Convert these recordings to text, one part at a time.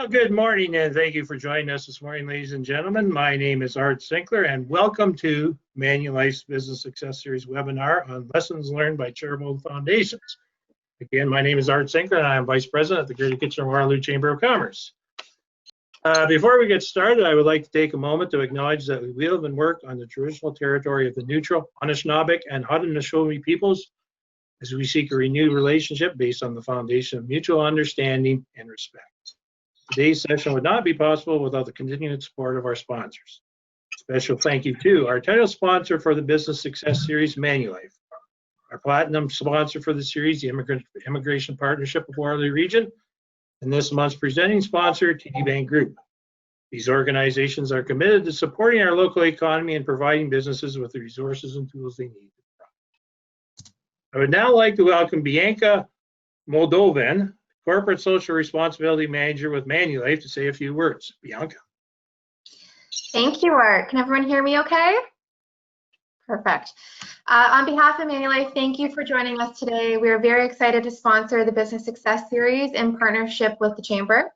Well, good morning, and thank you for joining us this morning, ladies and gentlemen. My name is Art Sinkler, and welcome to Manulife's Business Success Series webinar on lessons learned by charitable foundations. Again, my name is Art Sinkler, and I am Vice President at the Greater Kitchener-Waterloo Chamber of Commerce. Before we get started, I would like to take a moment to acknowledge that we live and work on the traditional territory of the neutral, Anishinaabe, and Haudenosaunee peoples, as we seek a renewed relationship based on the foundation of mutual understanding and respect. Today's session would not be possible without the continued support of our sponsors. Special thank you to our title sponsor for the Business Success Series, Manulife. Our platinum sponsor for the series, the Immigration Partnership of Waterloo Region, and this month's presenting sponsor, TD Bank Group. These organizations are committed to supporting our local economy and providing businesses with the resources and tools they need. I would now like to welcome Bianca Moldovan, Corporate Social Responsibility Manager with Manulife, to say a few words. Bianca. Thank you, Art. Can everyone hear me okay? Perfect. On behalf of Manulife, thank you for joining us today. We are very excited to sponsor the Business Success Series in partnership with the Chamber.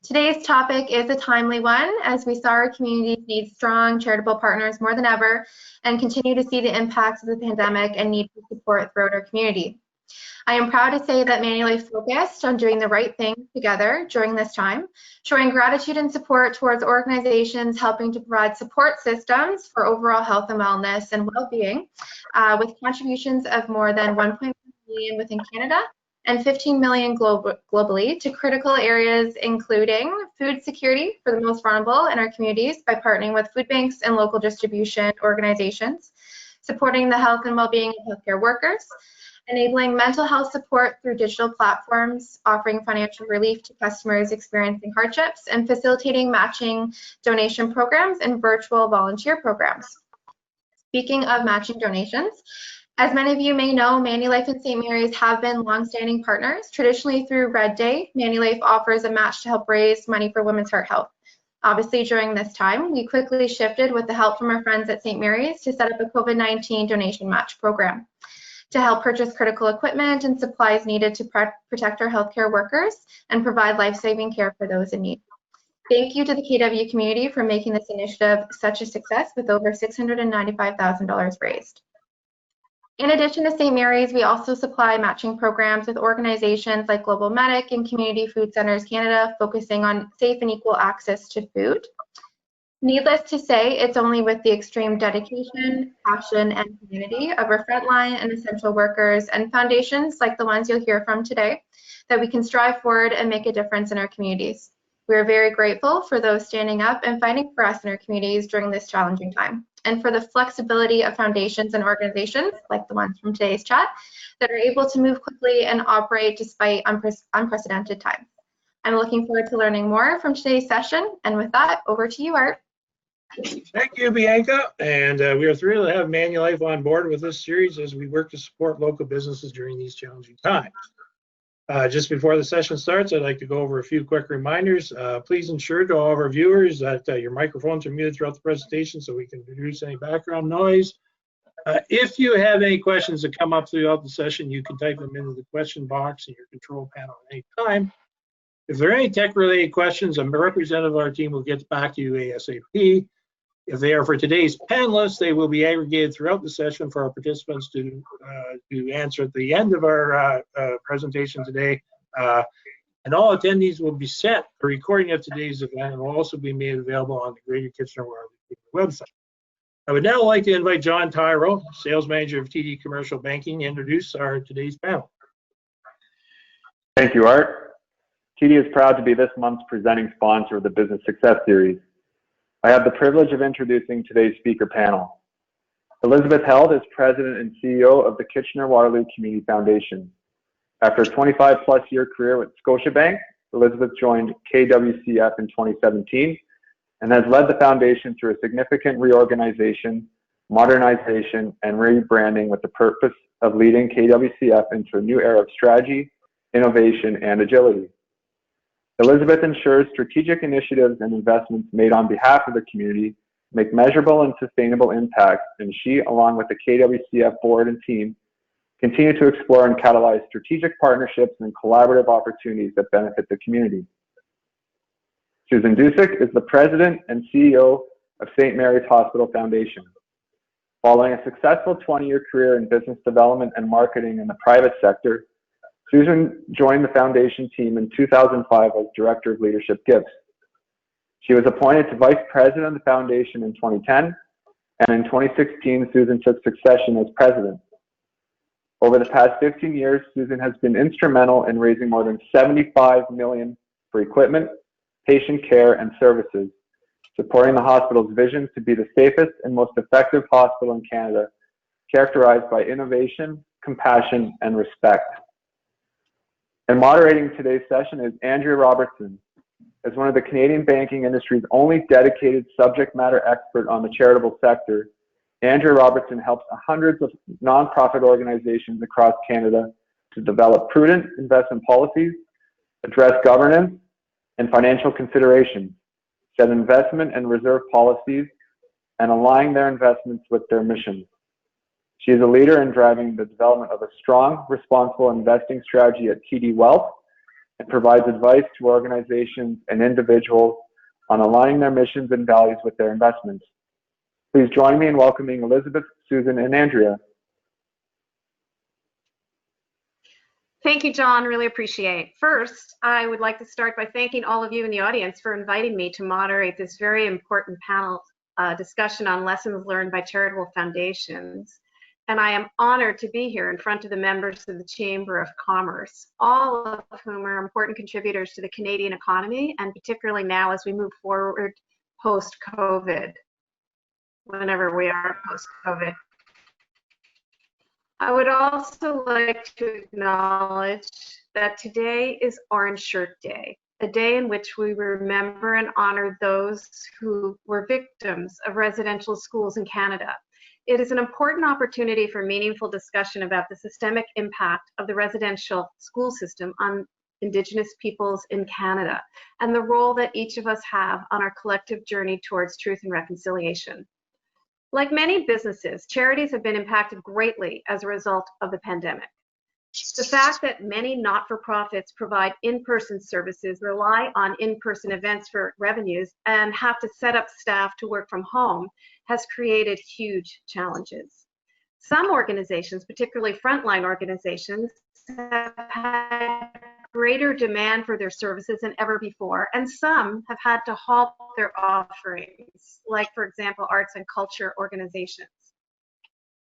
Today's topic is a timely one, as we saw our communities need strong charitable partners more than ever and continue to see the impacts of the pandemic and need for support throughout our community. I am proud to say that Manulife focused on doing the right thing together during this time, showing gratitude and support towards organizations helping to provide support systems for overall health and wellness and well-being, with contributions of more than 1.1 million within Canada and 15 million globally to critical areas including food security for the most vulnerable in our communities by partnering with food banks and local distribution organizations, supporting the health and well-being of healthcare workers, enabling mental health support through digital platforms, offering financial relief to customers experiencing hardships, and facilitating matching donation programs and virtual volunteer programs. Speaking of matching donations, as many of you may know, Manulife and St. Mary's have been longstanding partners. Traditionally through Red Day, Manulife offers a match to help raise money for women's heart health. Obviously, during this time, we quickly shifted with the help from our friends at St. Mary's to set up a COVID-19 donation match program to help purchase critical equipment and supplies needed to protect our healthcare workers and provide life-saving care for those in need. Thank you to the KW community for making this initiative such a success with over $695,000 raised. In addition to St. Mary's, we also supply matching programs with organizations like Global Medic and Community Food Centers Canada, focusing on safe and equal access to food. Needless to say, it's only with the extreme dedication, passion, and community of our frontline and essential workers and foundations like the ones you'll hear from today that we can strive forward and make a difference in our communities. We are very grateful for those standing up and fighting for us in our communities during this challenging time, and for the flexibility of foundations and organizations like the ones from today's chat that are able to move quickly and operate despite unprecedented times. I'm looking forward to learning more from today's session, and with that, over to you, Art. Thank you, Bianca, and we are thrilled to have Manulife on board with this series as we work to support local businesses during these challenging times. Just before the session starts, I'd like to go over a few quick reminders. Please ensure to all of our viewers that your microphones are muted throughout the presentation so we can reduce any background noise. If you have any questions that come up throughout the session, you can type them into the question box in your control panel at any time. If there are any tech-related questions, a representative of our team will get back to you ASAP. If they are for today's panelists, they will be aggregated throughout the session for our participants to answer at the end of our presentation today. And all attendees will be sent a recording of today's event and will also be made available on the Greater Kitchener-Waterloo website. I would now like to invite John Tyro, Sales Manager of TD Commercial Banking, to introduce today's panel. Thank you, Art. TD is proud to be this month's presenting sponsor of the Business Success Series. I have the privilege of introducing today's speaker panel. Elizabeth Held is President and CEO of the Kitchener-Waterloo Community Foundation. After a 25-plus year career with Scotiabank, Elizabeth joined KWCF in 2017 and has led the foundation through a significant reorganization, modernization, and rebranding with the purpose of leading KWCF into a new era of strategy, innovation, and agility. Elizabeth ensures strategic initiatives and investments made on behalf of the community make measurable and sustainable impact, and she, along with the KWCF board and team, continue to explore and catalyze strategic partnerships and collaborative opportunities that benefit the community. Susan Dusick is the President and CEO of St. Mary's Hospital Foundation. Following a successful 20-year career in business development and marketing in the private sector, Susan joined the foundation team in 2005 as Director of Leadership Gifts. She was appointed to Vice President of the foundation in 2010, and in 2016, Susan took succession as President. Over the past 15 years, Susan has been instrumental in raising more than $75 million for equipment, patient care, and services, supporting the hospital's vision to be the safest and most effective hospital in Canada, characterized by innovation, compassion, and respect. And moderating today's session is Andrea Robertson. As one of the Canadian banking industry's only dedicated subject matter expert on the charitable sector, Andrea Robertson helps hundreds of nonprofit organizations across Canada to develop prudent investment policies, address governance and financial considerations, set investment and reserve policies, and align their investments with their mission. She is a leader in driving the development of a strong, responsible investing strategy at TD Wealth and provides advice to organizations and individuals on aligning their missions and values with their investments. Please join me in welcoming Elizabeth, Susan, and Andrea. Thank you, John. Really appreciate. First, I would like to start by thanking all of you in the audience for inviting me to moderate this very important panel discussion on lessons learned by charitable foundations. And I am honored to be here in front of the members of the Chamber of Commerce, all of whom are important contributors to the Canadian economy, and particularly now as we move forward post-COVID, whenever we are post-COVID. I would also like to acknowledge that today is Orange Shirt Day, a day in which we remember and honor those who were victims of residential schools in Canada. It is an important opportunity for meaningful discussion about the systemic impact of the residential school system on Indigenous peoples in Canada and the role that each of us have on our collective journey towards truth and reconciliation. Like many businesses, charities have been impacted greatly as a result of the pandemic. The fact that many not-for-profits provide in-person services, rely on in-person events for revenues, and have to set up staff to work from home has created huge challenges. Some organizations, particularly frontline organizations, have had greater demand for their services than ever before, and some have had to halt their offerings, like, for example, arts and culture organizations.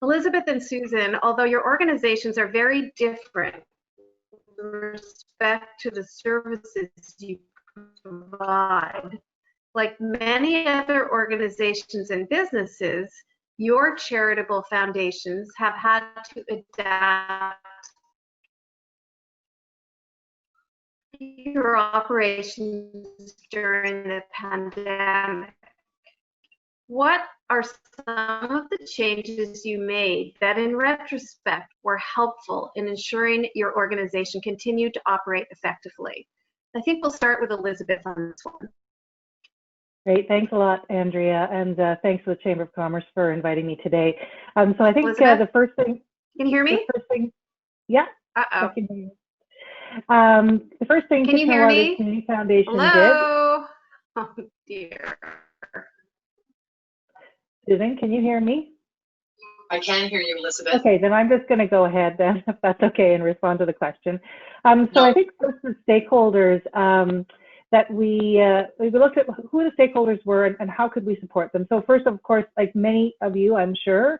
Elizabeth and Susan, although your organizations are very different with respect to the services you provide, like many other organizations and businesses, your charitable foundations have had to adapt your operations during the pandemic. What are some of the changes you made that in retrospect were helpful in ensuring your organization continued to operate effectively? I think we'll start with Elizabeth on this one. Great, thanks a lot, Andrea, and thanks to the Chamber of Commerce for inviting me today. So I think the first thing. Can you hear me? The first thing, yeah. Uh-oh. I can hear you. The first thing Can you hear me? The Community Foundation Hello? Oh dear. Susan, can you hear me? I can hear you, Elizabeth. Okay, then I'm just going to go ahead then, if that's okay, and respond to the question. So I think first the stakeholders that we looked at who the stakeholders were and how could we support them. So first, of course, like many of you, I'm sure,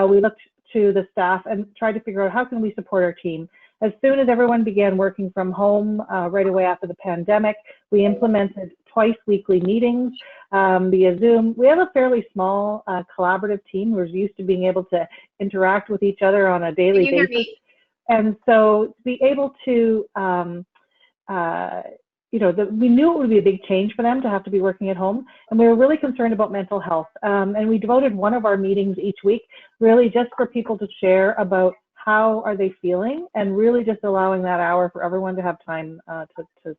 we looked to the staff and tried to figure out how can we support our team. As soon as everyone began working from home right away after the pandemic, we implemented twice weekly meetings via Zoom. We have a fairly small collaborative team who's used to being able to interact with each other on a daily basis. Hear me? And so to be able to, we knew it would be a big change for them to have to be working at home, and we were really concerned about mental health. And we devoted one of our meetings each week really just for people to share about how are they feeling, and really just allowing that hour for everyone to have time to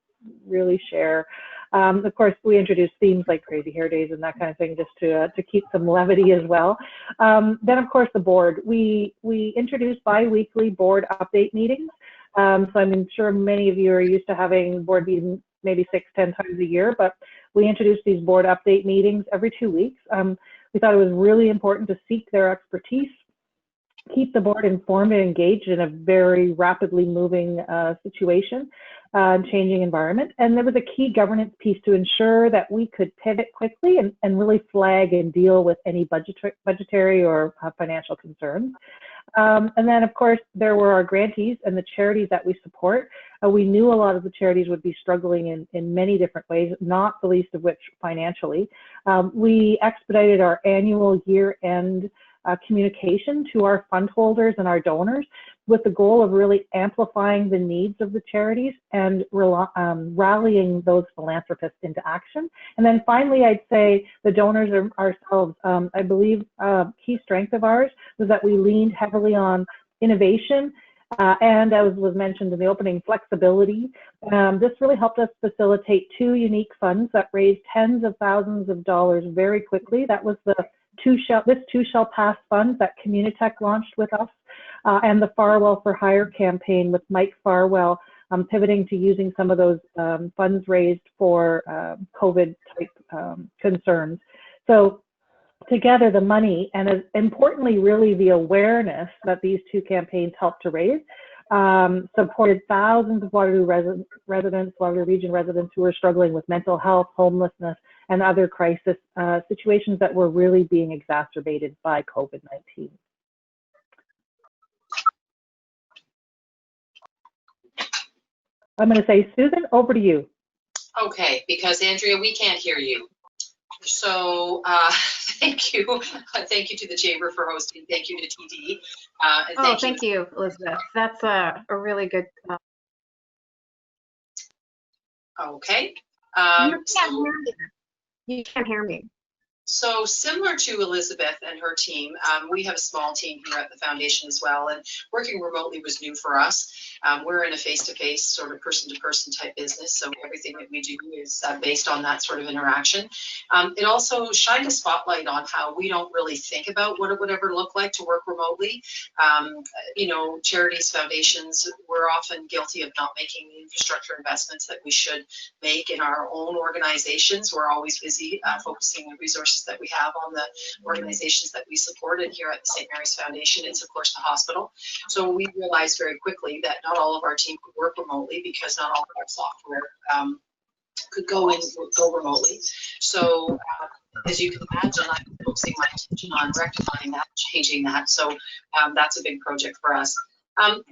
really share. Of course, we introduced themes like crazy hair days and that kind of thing, just to keep some levity as well. Then, of course, the board. We introduced bi-weekly board update meetings. So I'm sure many of you are used to having board maybe 6-10 times a year, but we introduced these board update meetings every 2 weeks. We thought it was really important to seek their expertise, keep the board informed and engaged in a very rapidly moving situation and changing environment. And there was a key governance piece to ensure that we could pivot quickly and really flag and deal with any budgetary or financial concerns. And then, of course, there were our grantees and the charities that we support. We knew a lot of the charities would be struggling in many different ways, not the least of which financially. We expedited our annual year-end communication to our fund holders and our donors with the goal of really amplifying the needs of the charities and rallying those philanthropists into action. And then finally, I'd say the donors ourselves. I believe a key strength of ours was that we leaned heavily on innovation and, as was mentioned in the opening, flexibility. This really helped us facilitate 2 unique funds that raised tens of thousands of dollars very quickly. That was the This Too Shall Pass fund that Communitech launched with us, and the Farwell for Hire campaign with Mike Farwell, pivoting to using some of those funds raised for COVID type concerns. So together, the money and, as importantly, really the awareness that these 2 campaigns helped to raise supported thousands of Waterloo residents, Waterloo Region residents who were struggling with mental health, homelessness, and other crisis situations that were really being exacerbated by COVID-19. I'm going to say, Susan, over to you. Okay, because Andrea, we can't hear you. So thank you. Thank you to the Chamber for hosting. Thank you to TD. And thank you, Elizabeth. That's a really good. Okay. You can't hear me. So similar to Elizabeth and her team, we have a small team here at the foundation as well, and working remotely was new for us. We're in a face-to-face sort of person-to-person type business, so everything that we do is based on that sort of interaction. It also shined a spotlight on how we don't really think about what it would ever look like to work remotely. You know, charities, foundations, we're often guilty of not making the infrastructure investments that we should make in our own organizations. We're always busy focusing on resources that we have on the organizations that we support, and here at the St. Mary's Foundation, it's of course the hospital. So we realized very quickly that not all of our team could work remotely because not all of our software could go remotely. So as you can imagine, I'm focusing my attention on rectifying that, changing that. So that's a big project for us.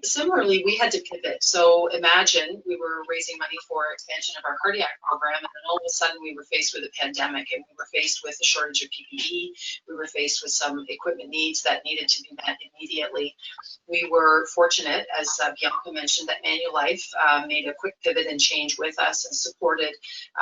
Similarly, we had to pivot. So imagine we were raising money for expansion of our cardiac program, and then all of a sudden we were faced with a pandemic, and we were faced with a shortage of PPE. We were faced with some equipment needs that needed to be met immediately. We were fortunate, as Bianca mentioned, that Manulife made a quick pivot and change with us and supported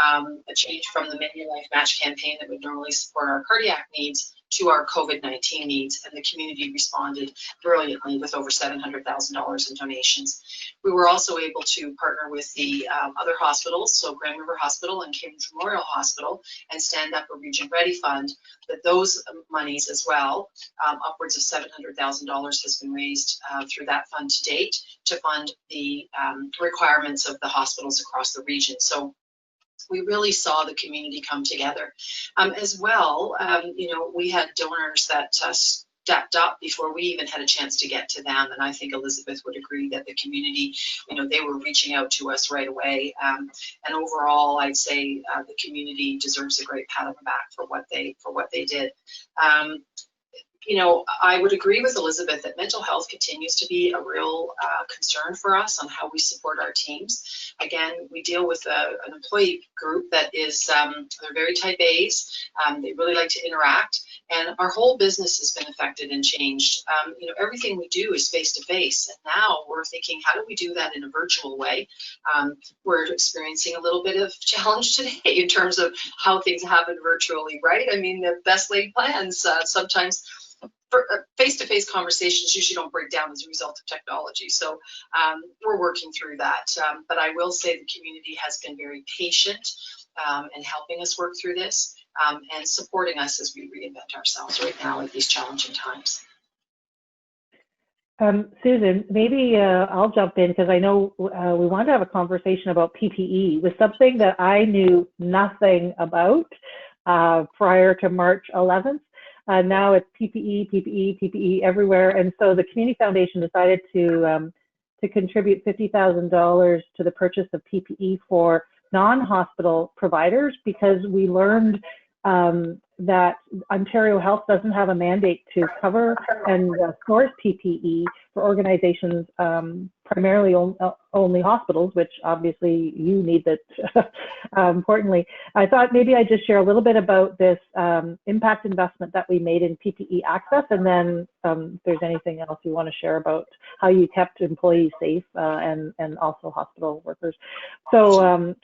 a change from the Manulife match campaign that would normally support our cardiac needs to our COVID-19 needs, and the community responded brilliantly with over $700,000 in donations. We were also able to partner with the other hospitals, so Grand River Hospital and Cambridge Memorial Hospital, and stand up a Region Ready Fund. That those monies as well, upwards of $700,000 has been raised through that fund to date to fund the requirements of the hospitals across the region. So we really saw the community come together. As well, you know, we had donors that stepped up before we even had a chance to get to them, and I think Elizabeth would agree that the community, you know, they were reaching out to us right away. And overall, I'd say the community deserves a great pat on the back for what they did. You know, I would agree with Elizabeth that mental health continues to be a real concern for us on how we support our teams. Again, we deal with an employee group that is, they're very type A's. They really like to interact, and our whole business has been affected and changed. You know, everything we do is face to face, and now we're thinking, how do we do that in a virtual way? We're experiencing a little bit of challenge today in terms of how things happen virtually, right? I mean, the best laid plans sometimes face-to-face conversations usually don't break down as a result of technology. So we're working through that. But I will say the community has been very patient in helping us work through this and supporting us as we reinvent ourselves right now at these challenging times. Susan, maybe I'll jump in because I know we wanted to have a conversation about PPE. It was something that I knew nothing about prior to March 11th. Now it's PPE, PPE, PPE everywhere. And so the Community Foundation decided to contribute $50,000 to the purchase of PPE for non-hospital providers because we learned that Ontario Health doesn't have a mandate to cover and source PPE for organizations, primarily only hospitals, which obviously you need that importantly. I thought maybe I'd just share a little bit about this impact investment that we made in PPE access, and then if there's anything else you want to share about how you kept employees safe and also hospital workers. So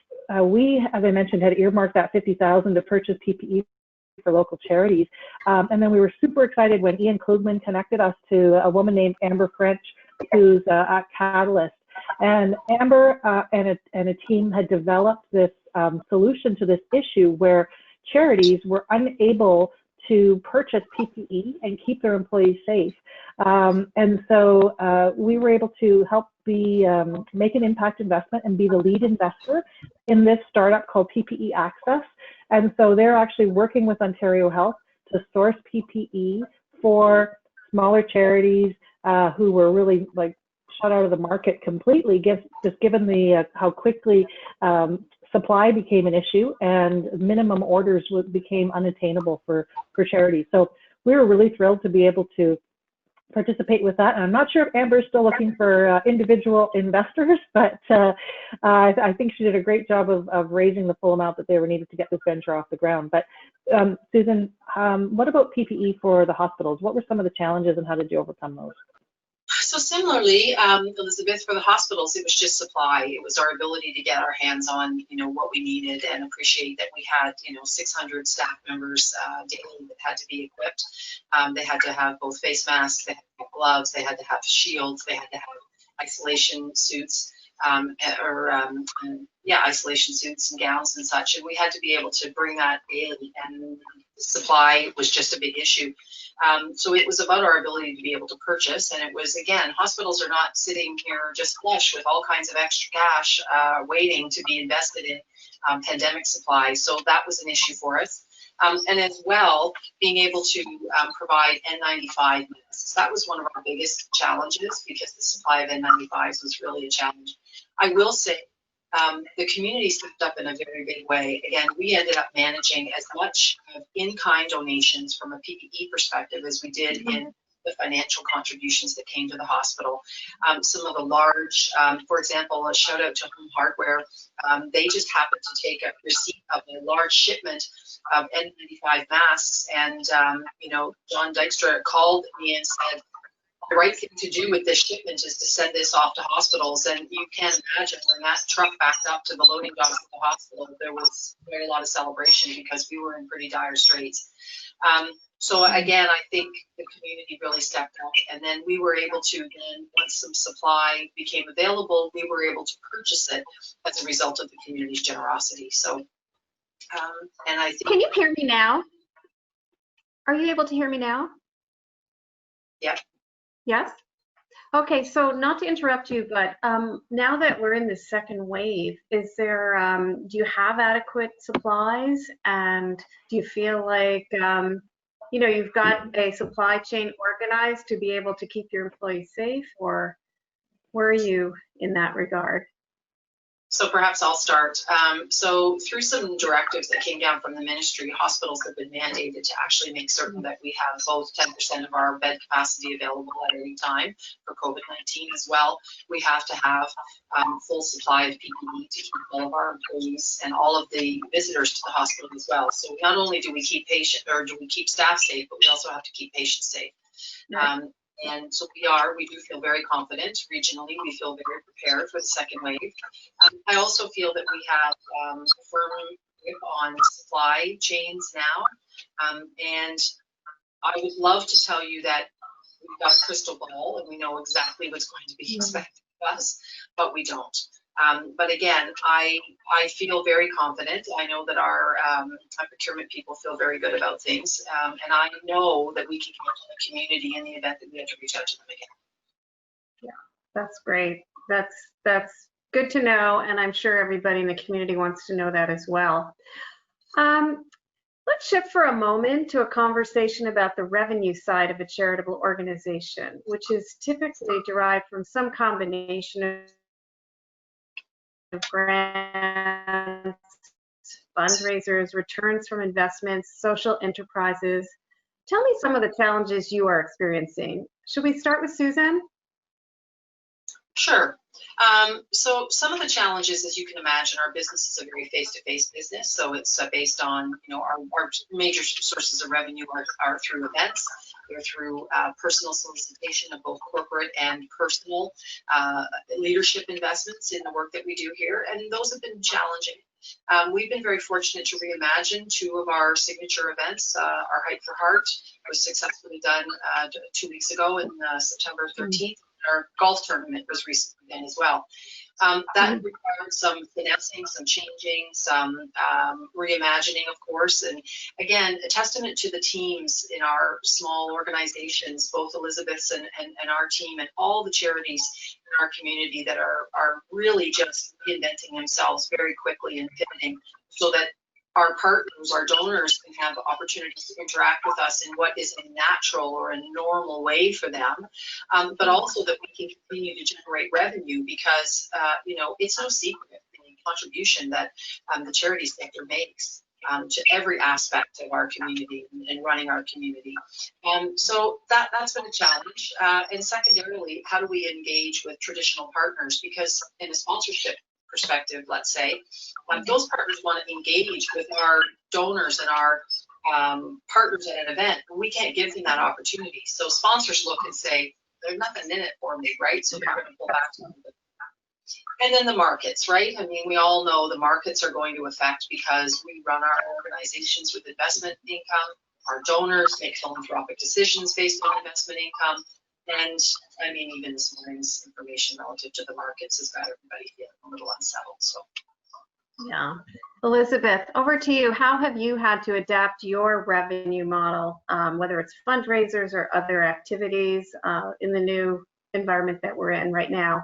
we, as I mentioned, had earmarked that $50,000 to purchase PPE for local charities. And then we were super excited when Ian Klugman connected us to a woman named Amber French, who's at Catalyst. And Amber and a team had developed this solution to this issue where charities were unable to purchase PPE and keep their employees safe. And so we were able to help make an impact investment and be the lead investor in this startup called PPE Access. And so they're actually working with Ontario Health to source PPE for smaller charities who were really like shut out of the market completely, just given the how quickly supply became an issue and minimum orders became unattainable for charities. So we were really thrilled to be able to participate with that. And I'm not sure if Amber's still looking for individual investors, but I think she did a great job of raising the full amount that they were needed to get this venture off the ground. But Susan, what about PPE for the hospitals? What were some of the challenges and how did you overcome those? So similarly, Elizabeth, for the hospitals, it was just supply. It was our ability to get our hands on, what we needed, and appreciate that we had, 600 staff members daily that had to be equipped. They had to have both face masks, they had to have gloves, they had to have shields, they had to have isolation suits, isolation suits and gowns and such. And we had to be able to bring that daily, and supply was just a big issue. So it was about our ability to be able to purchase, and it was, again, hospitals are not sitting here just flush with all kinds of extra cash waiting to be invested in pandemic supplies. So that was an issue for us. And as well, being able to provide N95 masks. That was one of our biggest challenges because the supply of N95s was really a challenge. I will say the community stepped up in a very big way. Again, we ended up managing as much of in-kind donations from a PPE perspective as we did in the financial contributions that came to the hospital. Some of the large, for example, a shout out to Home Hardware, they just happened to take a receipt of a large shipment of N95 masks, and John Dykstra called me and said, the right thing to do with this shipment is to send this off to hospitals. And you can imagine when that truck backed up to the loading docks at the hospital, there was quite a lot of celebration because we were in pretty dire straits. So again, I think the community really stepped up, and then we were able to, then once some supply became available, we were able to purchase it as a result of the community's generosity. So, and I think— Can you hear me now? Are you able to hear me now? Yeah. Yes? Okay, so not to interrupt you, but now that we're in the second wave, is there, do you have adequate supplies? And do you feel like, you've got a supply chain organized to be able to keep your employees safe, or where are you in that regard? So perhaps I'll start. So through some directives that came down from the ministry, hospitals have been mandated to actually make certain that we have both 10% of our bed capacity available at any time for COVID-19 as well. We have to have full supply of PPE to keep all of our employees and all of the visitors to the hospital as well. So not only do we keep staff safe, but we also have to keep patients safe. Right. And so we do feel very confident regionally. We feel very prepared for the second wave. I also feel that we have a firm grip on supply chains now. And I would love to tell you that we've got a crystal ball and we know exactly what's going to be expected of us, but we don't. But again, I feel very confident. I know that our procurement people feel very good about things. And I know that we can count on the community in the event that we have to reach out to them again. That's great. That's good to know, and I'm sure everybody in the community wants to know that as well. Let's shift for a moment to a conversation about the revenue side of a charitable organization, which is typically derived from some combination of grants, fundraisers, returns from investments, social enterprises. Tell me some of the challenges you are experiencing. Should we start with Susan? Sure. So some of the challenges, as you can imagine, our business is a very face-to-face business. So it's based on, our major sources of revenue are through events. They're through personal solicitation of both corporate and personal leadership investments in the work that we do here. And those have been challenging. We've been very fortunate to reimagine two of our signature events. Our Hike for Heart was successfully done 2 weeks ago on September 13th. Our golf tournament was recently done as well. That required some finessing, some changing, some reimagining, of course. And again, a testament to the teams in our small organizations, both Elizabeth's and our team, and all the charities in our community that are really just reinventing themselves very quickly and pivoting so that our partners, our donors, can have opportunities to interact with us in what is a natural or a normal way for them, but also that we can continue to generate revenue because, it's no secret the contribution that the charity sector makes to every aspect of our community and running our community. So that's been a challenge. And secondarily, how do we engage with traditional partners? Because in a sponsorship perspective, let's say, those partners want to engage with our donors and our partners at an event. We can't give them that opportunity. So sponsors look and say, there's nothing in it for me, right? So they're going to pull back a little bit. And then the markets, right? I mean, we all know the markets are going to affect because we run our organizations with investment income. Our donors make philanthropic decisions based on investment income. And I mean, even this morning's information relative to the markets has got everybody feeling a little unsettled. So, Yeah. Elizabeth, over to you. How have you had to adapt your revenue model, whether it's fundraisers or other activities in the new environment that we're in right now?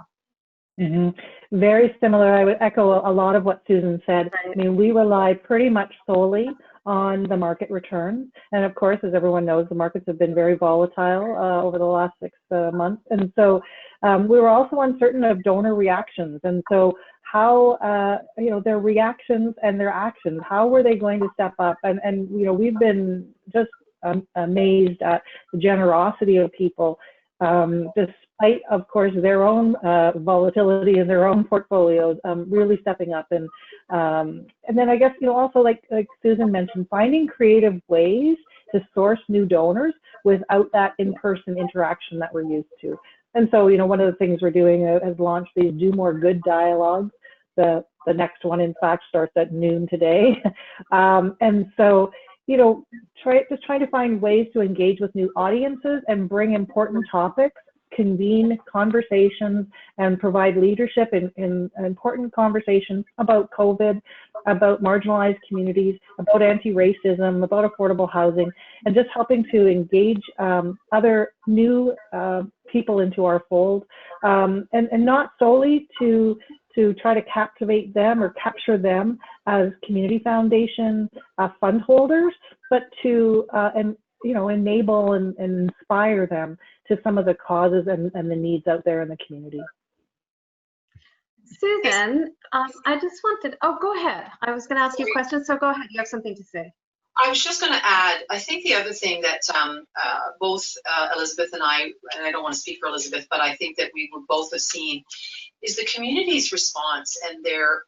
Very similar. I would echo a lot of what Susan said. I mean, we rely pretty much solely on the market returns. And of course, as everyone knows, the markets have been very volatile over the last 6 months. And so we were also uncertain of donor reactions. And so how, their reactions and their actions, how were they going to step up? And we've been just amazed at the generosity of people, despite, of course, their own volatility in their own portfolios, really stepping up. And then I guess, also like Susan mentioned, finding creative ways to source new donors without that in-person interaction that we're used to. And so, one of the things we're doing has launched these Do More Good dialogues. The next one, in fact, starts at noon today. And so, just trying to find ways to engage with new audiences and bring important topics, convene conversations, and provide leadership in important conversations about COVID, about marginalized communities, about anti-racism, about affordable housing, and just helping to engage other new people into our fold, and not solely to try to captivate them or capture them as community foundation fund holders, but to enable and inspire them to some of the causes and the needs out there in the community. Susan, I just wanted, go ahead. I was going to ask you a question, so go ahead. You have something to say. I was just going to add, I think the other thing that both Elizabeth and I don't want to speak for Elizabeth, but I think that we would both have seen is the community's response and their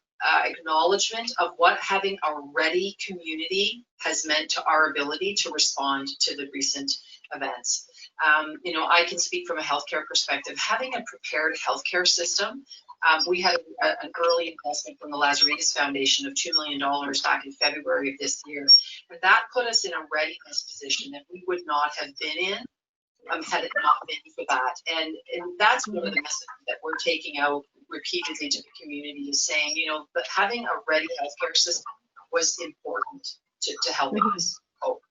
acknowledgement of what having a ready community has meant to our ability to respond to the recent events. I can speak from a healthcare perspective. Having a prepared healthcare system, we had an early investment from the Lazarides Foundation of $2 million back in February of this year. And that put us in a readiness position that we would not have been in had it not been for that. And that's one of the messages that we're taking out repeatedly to the community, is saying, that having a ready healthcare system was important to helping us cope.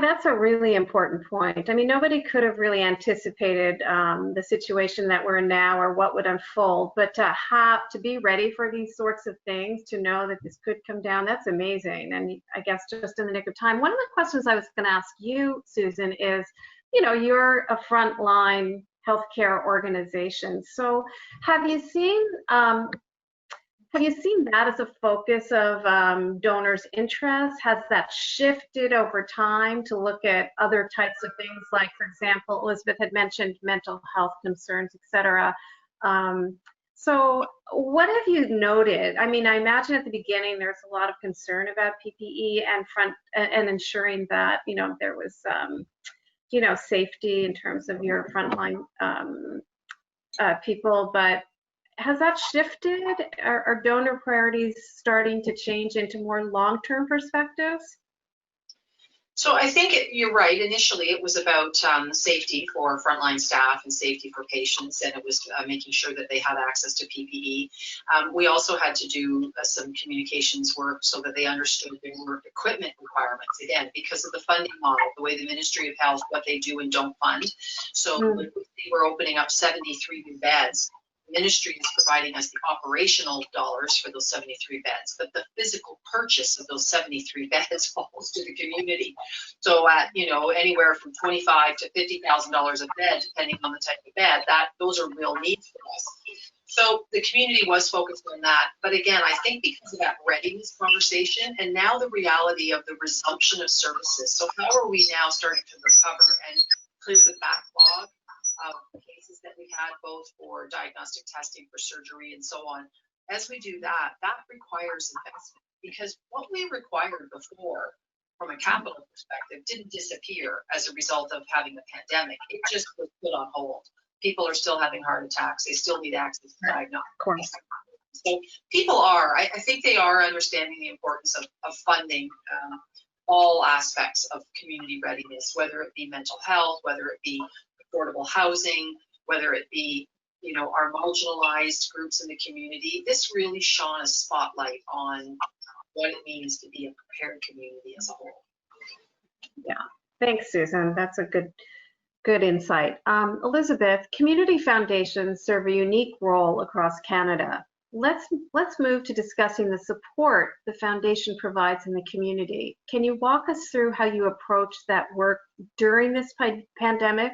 That's a really important point. I mean, nobody could have really anticipated the situation that we're in now or what would unfold, but to be ready for these sorts of things, to know that this could come down, that's amazing. And I guess just in the nick of time. One of the questions I was going to ask you, Susan, is, you're a frontline healthcare organization. So have you seen that as a focus of donors' interest? Has that shifted over time to look at other types of things, like, for example, Elizabeth had mentioned mental health concerns, et cetera. So what have you noted? I mean, I imagine at the beginning there's a lot of concern about PPE and ensuring that, there was, safety in terms of your frontline people, but has that shifted? Are donor priorities starting to change into more long-term perspectives? So I think you're right. Initially, it was about safety for frontline staff and safety for patients, and it was making sure that they had access to PPE. We also had to do some communications work so that they understood there were equipment requirements, again, because of the funding model, the way the Ministry of Health, what they do and don't fund. So when we were opening up 73 new beds, the ministry is providing us the operational dollars for those 73 beds, but the physical purchase of those 73 beds falls to the community. So at anywhere from $25,000 to $50,000 a bed, depending on the type of bed, those are real needs for us. So the community was focused on that, but again, I think because of that readiness conversation and now the reality of the resumption of services. So how are we now starting to recover and clear the backlog of cases that we had, both for diagnostic testing, for surgery, and so on? As we do that, that requires investment, because what we required before from a capital perspective didn't disappear as a result of having the pandemic. It just was put on hold. People are still having heart attacks. They still need access to diagnostics. Of course. So people are, I think they are understanding the importance of funding all aspects of community readiness, whether it be mental health, whether it be affordable housing, whether it be, our marginalized groups in the community. This really shone a spotlight on what it means to be a prepared community as a whole. Yeah, thanks, Susan. That's a good insight. Elizabeth, community foundations serve a unique role across Canada. Let's move to discussing the support the foundation provides in the community. Can you walk us through how you approached that work during this pandemic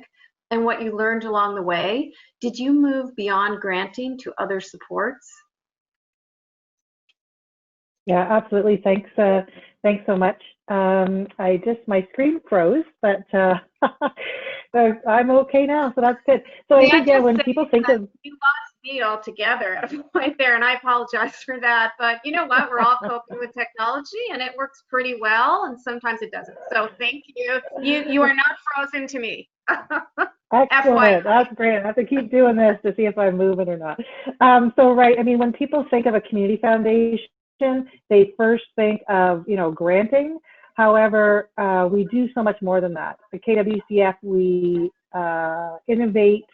and what you learned along the way? Did you move beyond granting to other supports? Yeah, absolutely. Thanks so much. My screen froze, but I'm okay now, so that's good. So I think, when people think of... You lost me altogether at a point there, and I apologize for that. But you know what? We're all coping with technology, and it works pretty well, and sometimes it doesn't. So thank you. You are not frozen to me. Excellent. That's great. I have to keep doing this to see if I'm moving or not. Right. I mean, when people think of a community foundation, they first think of, granting. However, we do so much more than that. At KWCF, we innovate,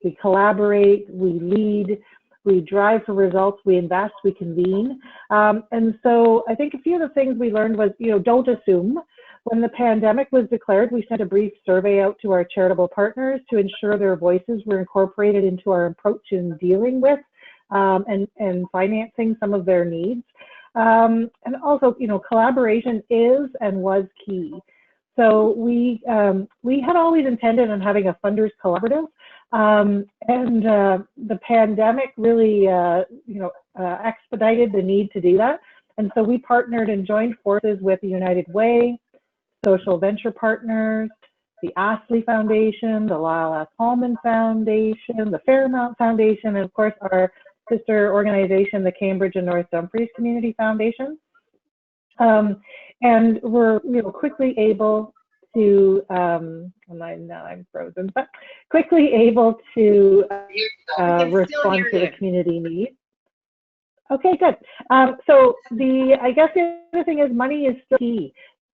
we collaborate, we lead, we drive for results, we invest, we convene. And so I think a few of the things we learned was, don't assume. When the pandemic was declared, we sent a brief survey out to our charitable partners to ensure their voices were incorporated into our approach in dealing with and financing some of their needs. And also, collaboration is and was key. So we had always intended on having a funders collaborative, and the pandemic really, expedited the need to do that. And so we partnered and joined forces with the United Way, Social Venture Partners, the Astley Foundation, the Lyle S. Hallman Foundation, the Fairmount Foundation, and of course our sister organization, the Cambridge and North Dumfries Community Foundation. And we're quickly able to, now I'm frozen, but quickly able to respond to the community needs. Okay, good. So I guess the other thing is money is still key.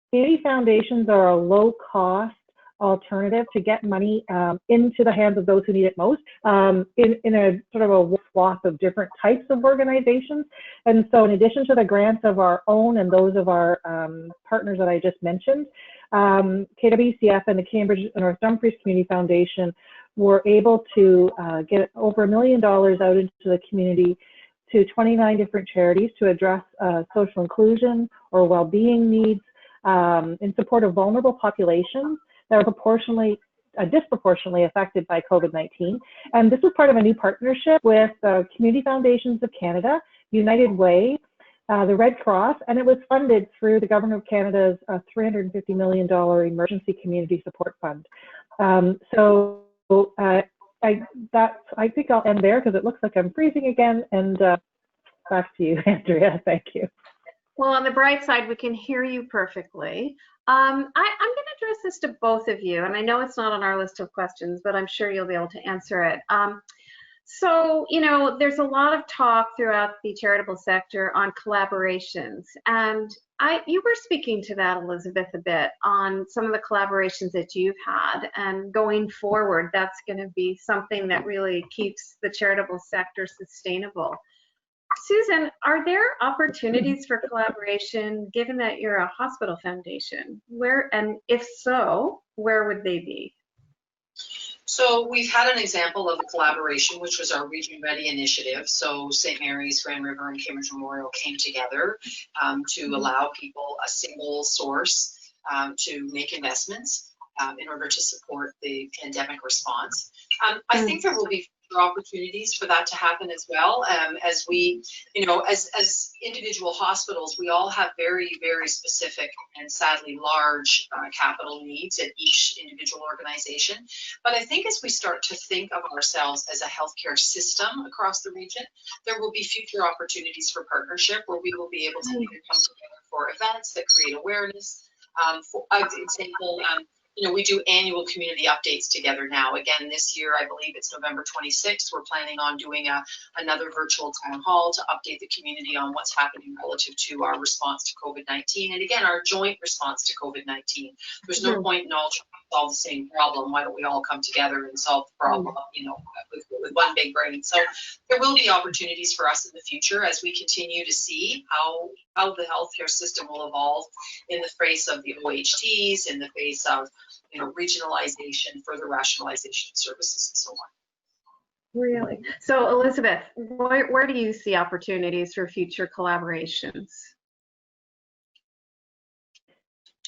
Community foundations are a low cost, alternative to get money into the hands of those who need it most in a sort of a swath of different types of organizations. And so in addition to the grants of our own and those of our partners that I just mentioned, KWCF and the Cambridge North Dumfries Community Foundation were able to get over $1 million out into the community to 29 different charities to address social inclusion or well-being needs in support of vulnerable populations that are disproportionately affected by COVID-19. And this was part of a new partnership with Community Foundations of Canada, United Way, the Red Cross, and it was funded through the Government of Canada's $350 million Emergency Community Support Fund. I think I'll end there because it looks like I'm freezing again, and back to you, Andrea. Thank you. Well, on the bright side, we can hear you perfectly. I'm going to address this to both of you, and I know it's not on our list of questions, but I'm sure you'll be able to answer it. So, you know, there's a lot of talk throughout the charitable sector on collaborations, and you were speaking to that, Elizabeth, a bit on some of the collaborations that you've had, and going forward, that's going to be something that really keeps the charitable sector sustainable. Susan, are there opportunities for collaboration given that you're a hospital foundation? Where, and if so, where would they be? So we've had an example of a collaboration, which was our Region Ready initiative. So St. Mary's, Grand River, and Cambridge Memorial came together to allow people a single source to make investments in order to support the pandemic response. I think there will be opportunities for that to happen as well. As we, you know, as individual hospitals, we all have very, very specific and sadly large capital needs at each individual organization. But I think as we start to think of ourselves as a healthcare system across the region, there will be future opportunities for partnership where we will be able to either come together for events that create awareness. For example, you know, we do annual community updates together now. Again, this year, I believe it's November 26th, we're planning on doing another virtual town hall to update the community on what's happening relative to our response to COVID-19. And again, our joint response to COVID-19. There's no point in all trying to solve the same problem. Why don't we all come together and solve the problem, you know, with one big brain? So there will be opportunities for us in the future as we continue to see how the healthcare system will evolve in the face of the OHTs, in the face of, you know, regionalization, further rationalization of services, and so on. Really? So, Elizabeth, where do you see opportunities for future collaborations?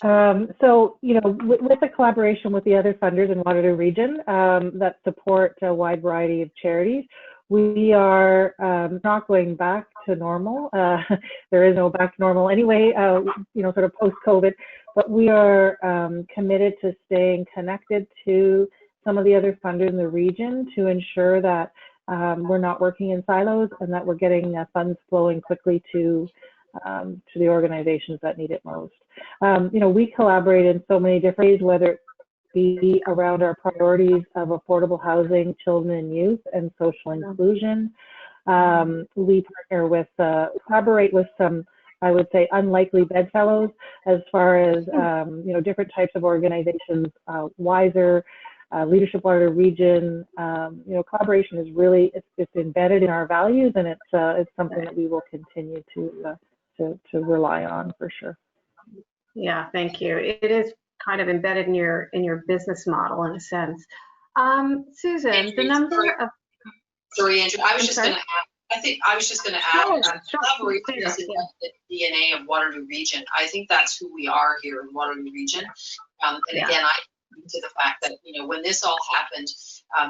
So, you know, with the collaboration with the other funders in Waterloo Region that support a wide variety of charities, we are not going back to normal. There is no back to normal anyway, you know, sort of post-COVID, but we are committed to staying connected to some of the other funders in the region to ensure that we're not working in silos and that we're getting funds flowing quickly to the organizations that need it most. You know, we collaborate in so many different ways, whether it be around our priorities of affordable housing, children and youth, and social inclusion. We partner with, collaborate with some, I would say, unlikely bedfellows as far as, you know, different types of organizations, Wiser, Leadership Waterloo Region. You know, collaboration is really, it's embedded in our values, and it's something that we will continue to rely on for sure. Yeah, thank you. It is kind of embedded in your business model in a sense. Susan, Andrew, the number of... Sorry, Andrew, I was just going to add, collaboration is in the DNA of Waterloo Region. I think that's who we are here in Waterloo Region. Again, I to the fact that, you know, when this all happened,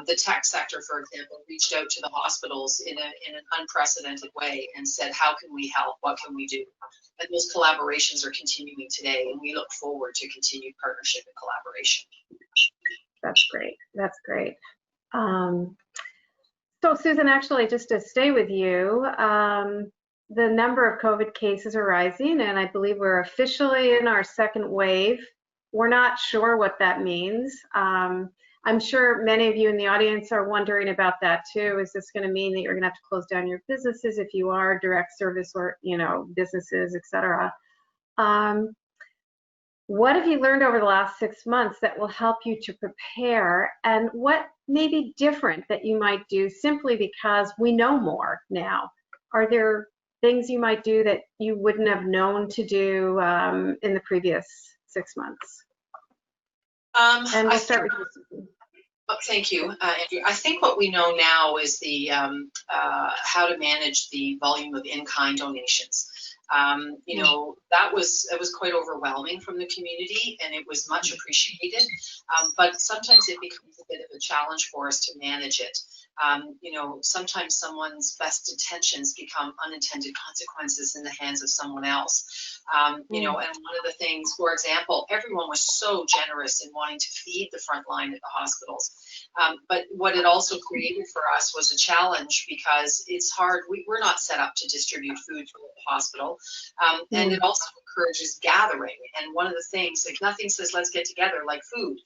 the tech sector, for example, reached out to the hospitals in an unprecedented way and said, how can we help? What can we do? And those collaborations are continuing today, and we look forward to continued partnership and collaboration. That's great. That's great. So Susan, actually, just to stay with you, the number of COVID cases are rising, and I believe we're officially in our second wave. We're not sure what that means. I'm sure many of you in the audience are wondering about that too. Is this going to mean that you're going to have to close down your businesses if you are direct service or, you know, businesses, etc.? what have you learned over the last 6 months that will help you to prepare, and what may be different that you might do simply because we know more now? Are there things you might do that you wouldn't have known to do in the previous 6 months? And we'll start with you, Susan. Thank you, Andrew. I think what we know now is the how to manage the volume of in-kind donations. You know, it was quite overwhelming from the community, and it was much appreciated. But sometimes it becomes a bit of a challenge for us to manage it. You know, sometimes someone's best intentions become unintended consequences in the hands of someone else. You know, and one of the things, for example, everyone was so generous in wanting to feed the front line at the hospitals. But what it also created for us was a challenge, because it's hard. We're not set up to distribute food from the hospital. And it also encourages gathering. And one of the things, like, nothing says let's get together like food.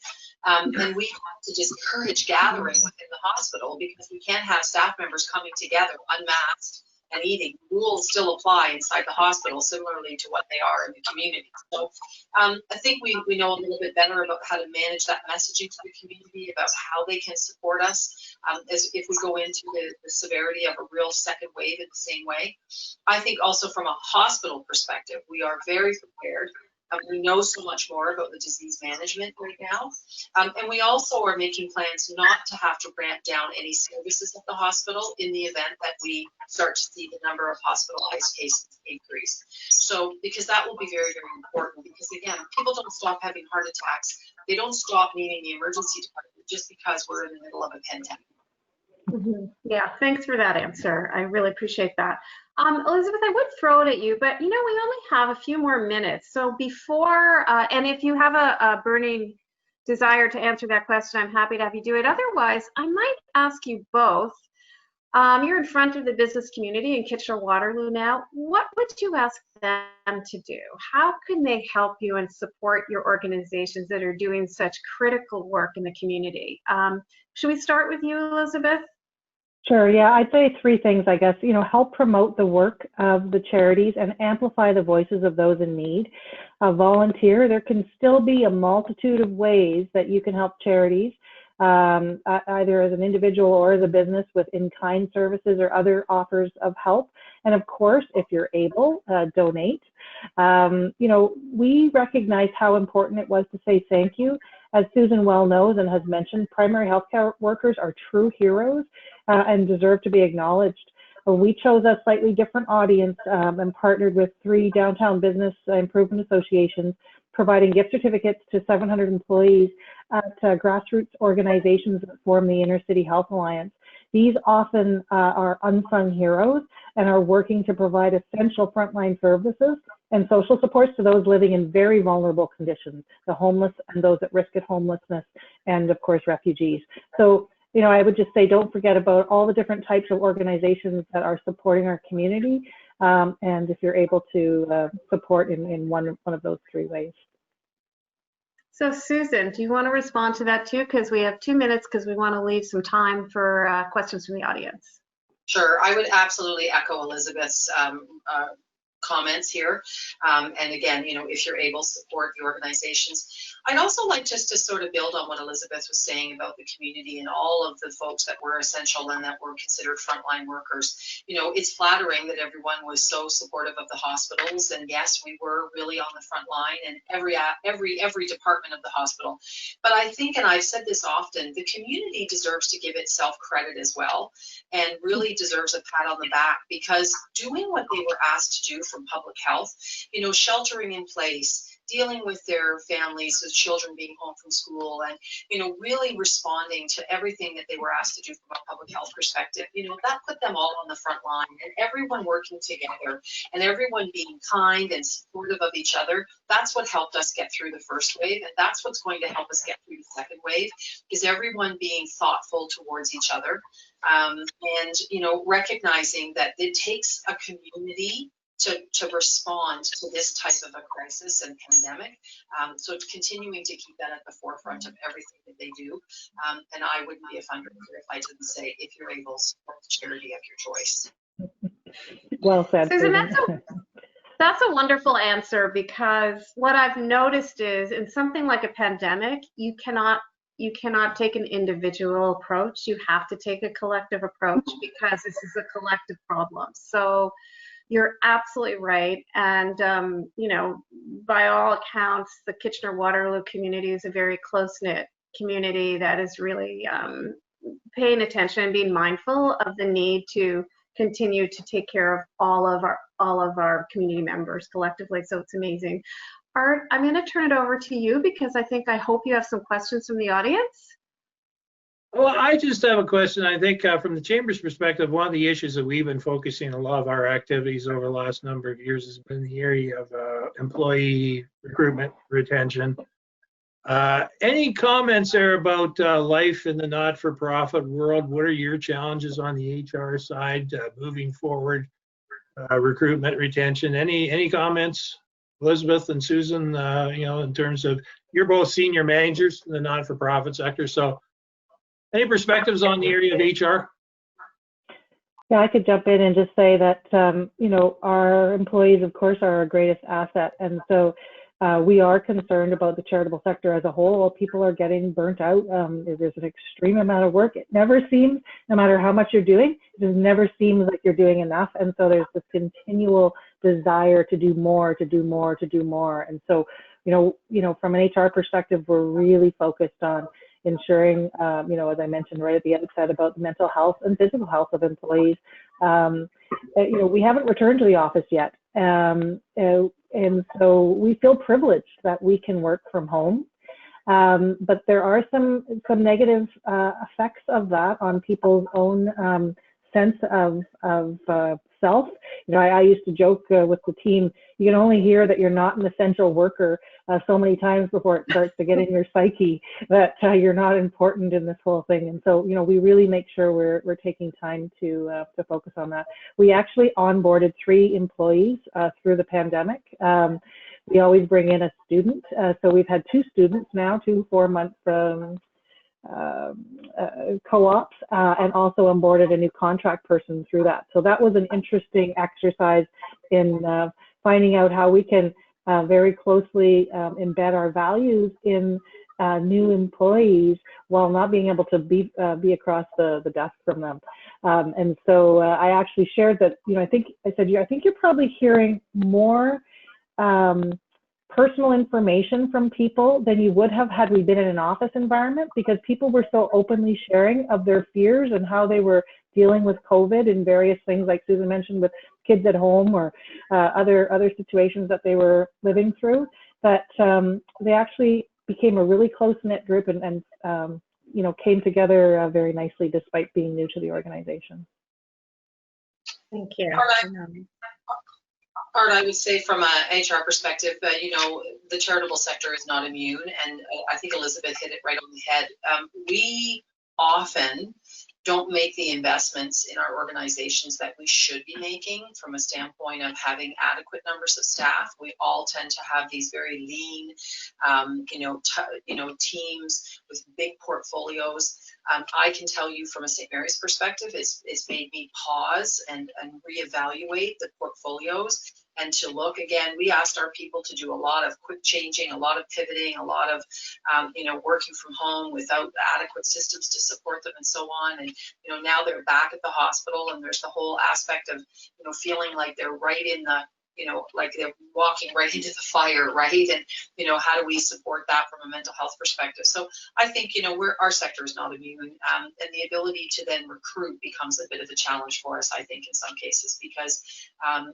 And we have to discourage gathering within the hospital, because we can't have staff members coming together unmasked and eating. Rules still apply inside the hospital, similarly to what they are in the community. So I think we know a little bit better about how to manage that messaging to the community about how they can support us as if we go into the severity of a real second wave in the same way. I think also from a hospital perspective, we are very prepared. We know so much more about the disease management right now. And we also are making plans not to have to ramp down any services at the hospital in the event that we start to see the number of hospitalized cases increase. So, because that will be very, very important, because again, people don't stop having heart attacks. They don't stop needing the emergency department just because we're in the middle of a pandemic. Yeah, thanks for that answer. I really appreciate that. Elizabeth, I would throw it at you, but you know, we only have a few more minutes. So before, and if you have a burning desire to answer that question, I'm happy to have you do it. Otherwise, I might ask you both. You're in front of the business community in Kitchener-Waterloo now. What would you ask them to do? How can they help you and support your organizations that are doing such critical work in the community? Should we start with you, Elizabeth? Sure, yeah, I'd say three things, I guess. You know, help promote the work of the charities and amplify the voices of those in need. Volunteer. There can still be a multitude of ways that you can help charities, either as an individual or as a business, with in-kind services or other offers of help. And of course, if you're able, donate. You know, we recognize how important it was to say thank you. As Susan well knows and has mentioned, primary healthcare workers are true heroes and deserve to be acknowledged. We chose a slightly different audience and partnered with 3 downtown business improvement associations, providing gift certificates to 700 employees at grassroots organizations that form the Inner City Health Alliance. These often are unsung heroes and are working to provide essential frontline services and social supports to those living in very vulnerable conditions, the homeless and those at risk of homelessness, and of course, refugees. So, you know, I would just say, don't forget about all the different types of organizations that are supporting our community. And if you're able to support in one of those 3 ways. So Susan, do you want to respond to that too? Because we have 2 minutes, because we want to leave some time for questions from the audience. Sure, I would absolutely echo Elizabeth's comments here. And again, you know, if you're able to support the organizations. I'd also like just to sort of build on what Elizabeth was saying about the community and all of the folks that were essential and that were considered frontline workers. You know, it's flattering that everyone was so supportive of the hospitals, and yes, we were really on the front line in every department of the hospital. But I think, and I've said this often, the community deserves to give itself credit as well, and really deserves a pat on the back, because doing what they were asked to do from public health, you know, sheltering in place, dealing with their families with children being home from school, and, you know, really responding to everything that they were asked to do from a public health perspective, you know, that put them all on the front line, and everyone working together and everyone being kind and supportive of each other. That's what helped us get through the first wave, and that's what's going to help us get through the second wave, is everyone being thoughtful towards each other, and, you know, recognizing that it takes a community to respond to this type of a crisis and pandemic. So continuing to keep that at the forefront of everything that they do. And I wouldn't be a fundraiser if I didn't say, if you're able, support the charity of your choice. Well said, Susan, That's a wonderful answer, because what I've noticed is in something like a pandemic, you cannot take an individual approach. You have to take a collective approach because this is a collective problem. So you're absolutely right. And, you know, by all accounts, the Kitchener-Waterloo community is a very close-knit community that is really paying attention and being mindful of the need to continue to take care of all of our community members collectively. So it's amazing. Art, I'm going to turn it over to you because I hope you have some questions from the audience. Well, I just have a question. I think from the Chamber's perspective, one of the issues that we've been focusing a lot of our activities over the last number of years has been the area of employee recruitment, retention. Any comments there about life in the not-for-profit world? What are your challenges on the HR side moving forward? Recruitment, retention. Any comments, Elizabeth and Susan? You know, in terms of, you're both senior managers in the not-for-profit sector, so any perspectives on the area of HR? Yeah, I could jump in and just say that, you know, our employees, of course, are our greatest asset. And so we are concerned about the charitable sector as a whole. People are getting burnt out. There's an extreme amount of work. It never seems, no matter how much you're doing, it just never seems like you're doing enough. And so there's this continual desire to do more, to do more, to do more. And so, you know, from an HR perspective, we're really focused on ensuring, you know, as I mentioned right at the outset about the mental health and physical health of employees. You know, we haven't returned to the office yet. And so we feel privileged that we can work from home. But there are some negative effects of that on people's own sense of self. You know, I used to joke with the team, you can only hear that you're not an essential worker so many times before it starts to get in your psyche that you're not important in this whole thing. And so, you know, we really make sure we're taking time to focus on that. We actually onboarded 3 employees through the pandemic. We always bring in a student. So we've had 2 students now, 2 4-month co-ops, and also onboarded a new contract person through that. So that was an interesting exercise in finding out how we can very closely embed our values in new employees while not being able to be across the desk from them. And so I actually shared that, you know, I think you're probably hearing more personal information from people than you would have had we been in an office environment, because people were so openly sharing of their fears and how they were dealing with COVID and various things, like Susan mentioned, with kids at home or other situations that they were living through, that they actually became a really close-knit group and you know, came together very nicely despite being new to the organization. Thank you. Art, I would say from a HR perspective, you know, the charitable sector is not immune, and I think Elizabeth hit it right on the head. We often don't make the investments in our organizations that we should be making from a standpoint of having adequate numbers of staff. We all tend to have these very lean, you know, teams with big portfolios. I can tell you from a St. Mary's perspective, it's made me pause and reevaluate the portfolios. And to look again, we asked our people to do a lot of quick changing, a lot of pivoting, a lot of, you know, working from home without adequate systems to support them and so on. And, you know, now they're back at the hospital, and there's the whole aspect of, you know, feeling like they're right in the, you know, like they're walking right into the fire, right? And, you know, how do we support that from a mental health perspective? So I think, you know, our sector is not immune, and the ability to then recruit becomes a bit of a challenge for us, I think, in some cases, because,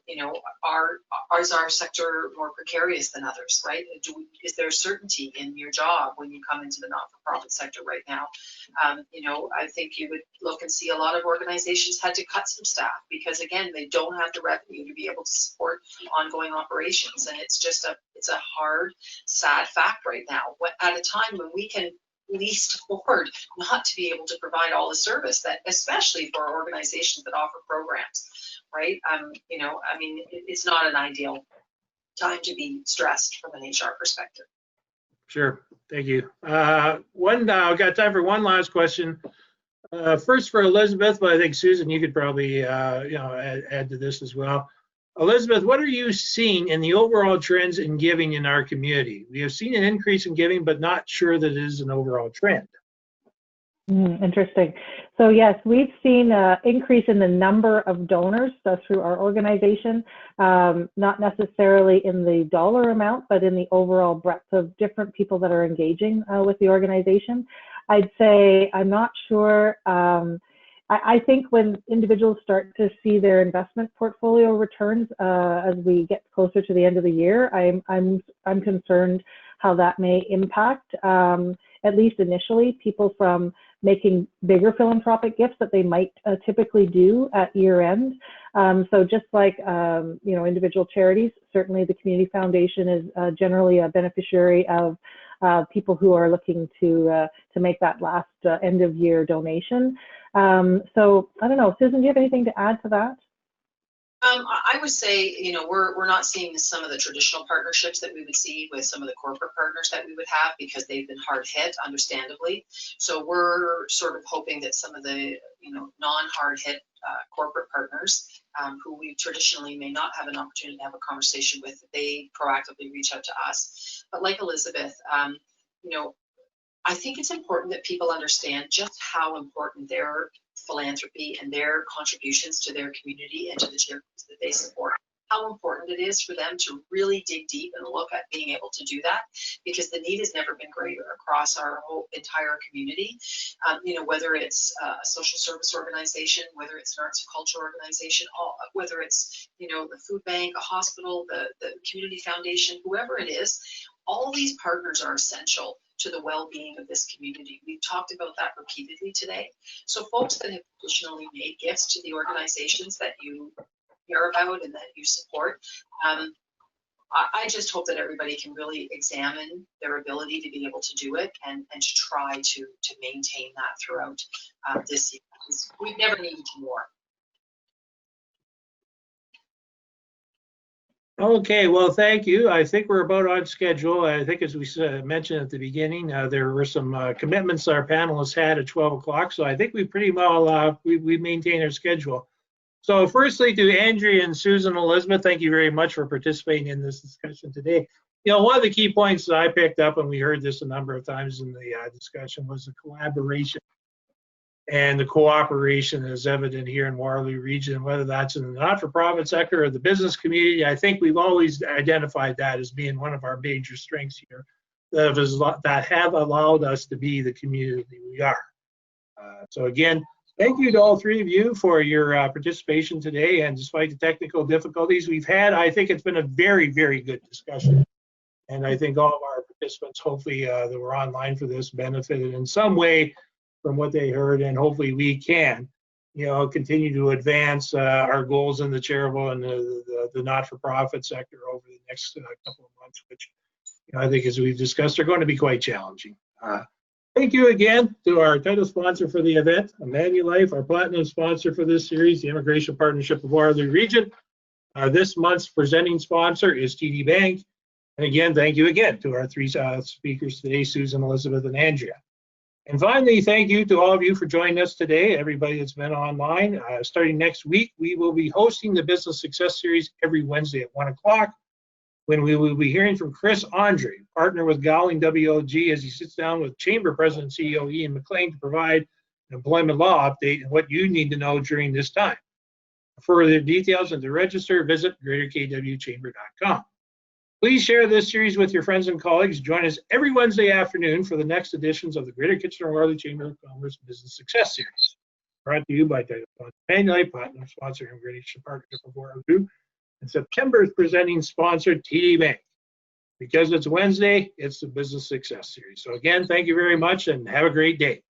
you know, is our sector more precarious than others, right? Is there certainty in your job when you come into the not-for-profit sector right now? You know, I think you would look and see a lot of organizations had to cut some staff because, again, they don't have the revenue to be able to support ongoing operations, and it's a hard, sad fact right now. At a time when we can least afford not to be able to provide all the service that, especially for organizations that offer programs, right? You know, I mean, it's not an ideal time to be stressed from an HR perspective. Sure, thank you. I've got time for one last question. First for Elizabeth, but I think Susan, you could probably you know, add to this as well. Elizabeth, what are you seeing in the overall trends in giving in our community? We have seen an increase in giving, but not sure that it is an overall trend. Interesting. So yes, we've seen an increase in the number of donors through our organization, not necessarily in the dollar amount, but in the overall breadth of different people that are engaging with the organization. I'd say I'm not sure. I think when individuals start to see their investment portfolio returns as we get closer to the end of the year, I'm concerned how that may impact, at least initially, people from making bigger philanthropic gifts that they might typically do at year end. So just like individual charities, certainly the Community Foundation is generally a beneficiary of people who are looking to make that last end of year donation. So I don't know, Susan, do you have anything to add to that? I would say, we're not seeing some of the traditional partnerships that we would see with some of the corporate partners that we would have, because they've been hard hit, understandably. So we're sort of hoping that some of the, non-hard hit corporate partners who we traditionally may not have an opportunity to have a conversation with, they proactively reach out to us. But like Elizabeth, I think it's important that people understand just how important their philanthropy and their contributions to their community and to the charities that they support, how important it is for them to really dig deep and look at being able to do that, because the need has never been greater across our whole entire community. Whether it's a social service organization, whether it's an arts and culture organization, whether it's, the food bank, a hospital, the community foundation, whoever it is, all these partners are essential to the well-being of this community. We've talked about that repeatedly today. So folks that have traditionally made gifts to the organizations that you hear about and that you support, I just hope that everybody can really examine their ability to be able to do it and to try to maintain that throughout this year, because we've never needed more. Okay, well, thank you. I think we're about on schedule. I think, as we mentioned at the beginning, there were some commitments our panelists had at 12 o'clock. So I think we pretty well, we maintained our schedule. So firstly, to Andrea and Susan, Elizabeth, thank you very much for participating in this discussion today. One of the key points that I picked up, and we heard this a number of times in the discussion, was the collaboration and the cooperation is evident here in Waterloo Region, whether that's in the not-for-profit sector or the business community. I think we've always identified that as being one of our major strengths here that have allowed us to be the community we are. So again, thank you to all three of you for your participation today. And despite the technical difficulties we've had, I think it's been a very, very good discussion. And I think all of our participants, hopefully that were online for this, benefited in some way from what they heard, and hopefully we can, continue to advance our goals in the charitable and the not-for-profit sector over the next couple of months, which I think, as we've discussed, are going to be quite challenging. Thank you again to our title sponsor for the event, Manulife, our platinum sponsor for this series, the Immigration Partnership of Waterloo Region. This month's presenting sponsor is TD Bank. And again, thank you again to our three speakers today, Susan, Elizabeth, and Andrea. And finally, thank you to all of you for joining us today, everybody that's been online. Starting next week, we will be hosting the Business Success Series every Wednesday at 1 o'clock, when we will be hearing from Chris Andre, partner with Gowling WLG, as he sits down with Chamber President and CEO Ian McLean to provide an employment law update and what you need to know during this time. For further details and to register, visit greaterkwchamber.com. Please share this series with your friends and colleagues. Join us every Wednesday afternoon for the next editions of the Greater Kitchener-Waterloo Chamber of Commerce Business Success Series. Brought to you by title sponsor Manulife, platinum sponsor Immigration Partnership of Waterloo, and September's presenting sponsor TD Bank. Because it's Wednesday, it's the Business Success Series. So again, thank you very much and have a great day.